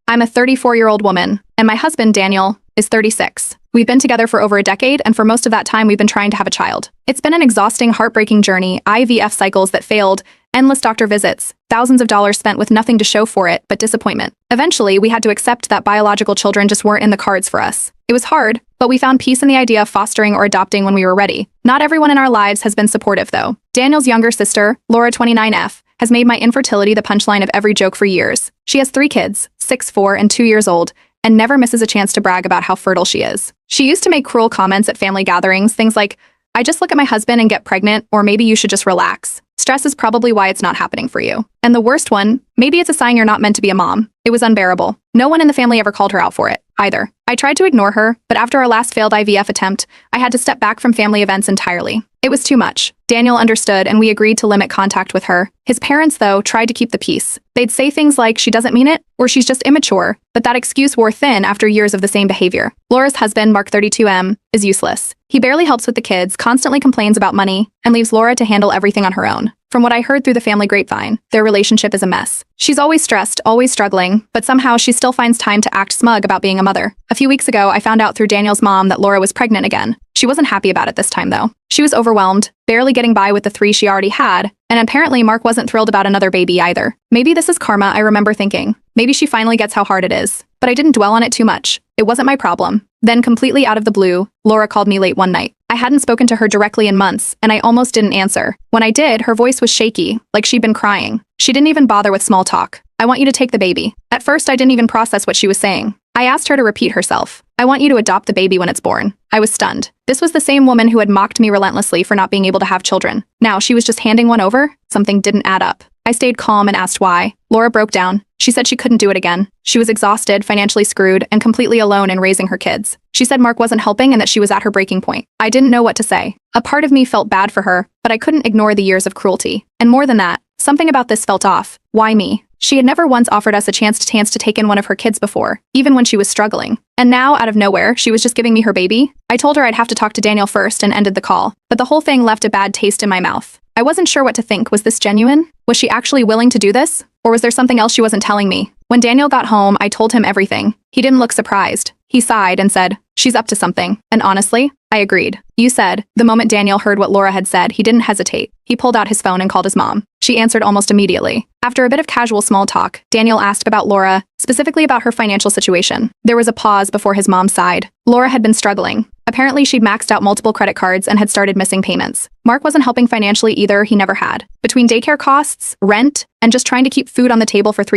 I'm a 34-year-old woman, and my husband, Daniel, is 36. We've been together for over a decade, and for most of that time, we've been trying to have a child. It's been an exhausting, heartbreaking journey, IVF cycles that failed, endless doctor visits, thousands of dollars spent with nothing to show for it but disappointment. Eventually, we had to accept that biological children just weren't in the cards for us. It was hard, but we found peace in the idea of fostering or adopting when we were ready. Not everyone in our lives has been supportive, though. Daniel's younger sister, Laura 29F, has made my infertility the punchline of every joke for years. She has 3 kids, 6, 4, and 2 years old, and never misses a chance to brag about how fertile she is. She used to make cruel comments at family gatherings, things like, "I just look at my husband and get pregnant," or "maybe you should just relax. Stress is probably why it's not happening for you." And the worst one, "Maybe it's a sign you're not meant to be a mom." It was unbearable. No one in the family ever called her out for it, either. I tried to ignore her, but after our last failed IVF attempt, I had to step back from family events entirely. It was too much. Daniel understood, and we agreed to limit contact with her. His parents, though, tried to keep the peace. They'd say things like, "She doesn't mean it," or "She's just immature," but that excuse wore thin after years of the same behavior. Laura's husband, Mark 32M, is useless. He barely helps with the kids, constantly complains about money, and leaves Laura to handle everything on her own. From what I heard through the family grapevine, their relationship is a mess. She's always stressed, always struggling, but somehow she still finds time to act smug about being a mother. A few weeks ago, I found out through Daniel's mom that Laura was pregnant again. She wasn't happy about it this time, though. She was overwhelmed, barely getting by with the 3 she already had, and apparently Mark wasn't thrilled about another baby either. Maybe this is karma, I remember thinking. Maybe she finally gets how hard it is. But I didn't dwell on it too much. It wasn't my problem. Then, completely out of the blue, Laura called me late one night. I hadn't spoken to her directly in months, and I almost didn't answer. When I did, her voice was shaky, like she'd been crying. She didn't even bother with small talk. "I want you to take the baby." At first, I didn't even process what she was saying. I asked her to repeat herself. "I want you to adopt the baby when it's born." I was stunned. This was the same woman who had mocked me relentlessly for not being able to have children. Now she was just handing one over? Something didn't add up. I stayed calm and asked why. Laura broke down. She said she couldn't do it again. She was exhausted, financially screwed, and completely alone in raising her kids. She said Mark wasn't helping and that she was at her breaking point. I didn't know what to say. A part of me felt bad for her, but I couldn't ignore the years of cruelty. And more than that, something about this felt off. Why me? She had never once offered us a chance to take in one of her kids before, even when she was struggling. And now, out of nowhere, she was just giving me her baby? I told her I'd have to talk to Daniel first and ended the call. But the whole thing left a bad taste in my mouth. I wasn't sure what to think. Was this genuine? Was she actually willing to do this? Or was there something else she wasn't telling me? When Daniel got home, I told him everything. He didn't look surprised. He sighed and said, "She's up to something." And honestly, I agreed. You said, the moment Daniel heard what Laura had said, he didn't hesitate. He pulled out his phone and called his mom. She answered almost immediately. After a bit of casual small talk, Daniel asked about Laura, specifically about her financial situation. There was a pause before his mom sighed. Laura had been struggling. Apparently, she'd maxed out multiple credit cards and had started missing payments. Mark wasn't helping financially either, he never had. Between daycare costs, rent, and just trying to keep food on the table for 3